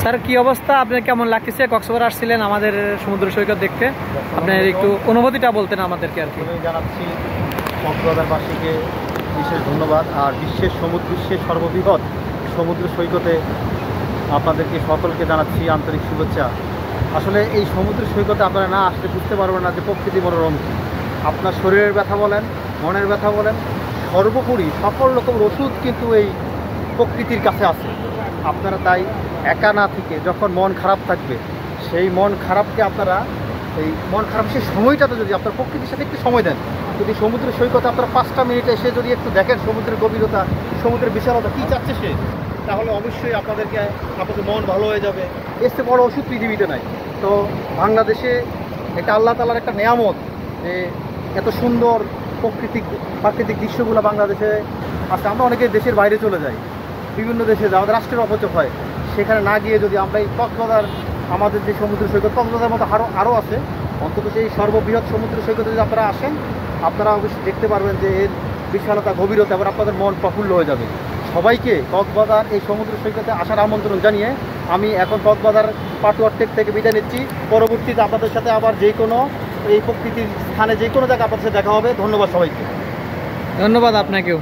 Sir কি অবস্থা, আপনার কেমন লাগতেছে? কক্সবাজার আসছিলেন আমাদের সমুদ্র সৈকত দেখতে, আপনার একটু অনুভূতিটা বলতেন আমাদেরকে আর কি। জানাচ্ছি কক্সবাজারবাসীকে বিশেষ ধন্যবাদ। আর বিশ্বের সর্ববৃহৎ সমুদ্র সৈকতে আপনাদেরকে সকলকে জানাচ্ছি আন্তরিক শুভেচ্ছা। আসলে এই সমুদ্র সৈকতে আপনারা না আসলে বুঝতে পারবেন না যে প্রকৃতি মনোরম। আপনার শরীরের ব্যথা বলেন, মনের ব্যথা বলেন, সর্বোপরি সকল রকম ওষুধ কিন্তু এই প্রকৃতির কাছে আছে। আপনারা তাই একা না থেকে যখন মন খারাপ থাকবে, সেই মন খারাপকে আপনারা সেই সময়টাতে যদি আপনার প্রকৃতির সাথে একটু সময় দেন, যদি সমুদ্র সৈকতে আপনারা 5টা মিনিটে এসে যদি একটু দেখেন সমুদ্রের গভীরতা, সমুদ্রের বিশালতা কী চাচ্ছে সে, তাহলে অবশ্যই আপনাদের মন ভালো হয়ে যাবে। এর চেয়ে বড় ওষুধ পৃথিবীতে নাই। তো বাংলাদেশে এটা আল্লাহ তাআলার একটা নেয়ামত যে এত সুন্দর প্রাকৃতিক দৃশ্যগুলো বাংলাদেশে আছে। আমরা অনেকে দেশের বাইরে চলে যাই, বিভিন্ন দেশে যাই, আমাদের রাষ্ট্রের অপচয় হয়। সেখানে না গিয়ে যদি আমরা এই কক্সবাজার, আমাদের যে সমুদ্র সৈকত কক্সবাজার মতো আরও আছে, অন্তত সেই সর্ববৃহৎ সমুদ্র সৈকতে যদি আপনারা আসেন, আপনারা অবশ্যই দেখতে পারবেন যে এর বিশালতা, গভীরতা, এবার আপনাদের মন প্রফুল্ল হয়ে যাবে। সবাইকে কক্সবাজার এই সমুদ্র সৈকতে আসার আমন্ত্রণ জানিয়ে আমি এখন কক্সবাজার পাটুয়ার টেক থেকে বিদায় নিচ্ছি। পরবর্তীতে আপনাদের সাথে আবার যে কোনো এই প্রকৃতির স্থানে যে কোনো জায়গায় আপনাদের সাথে দেখা হবে। ধন্যবাদ সবাইকে। ধন্যবাদ আপনাকেও।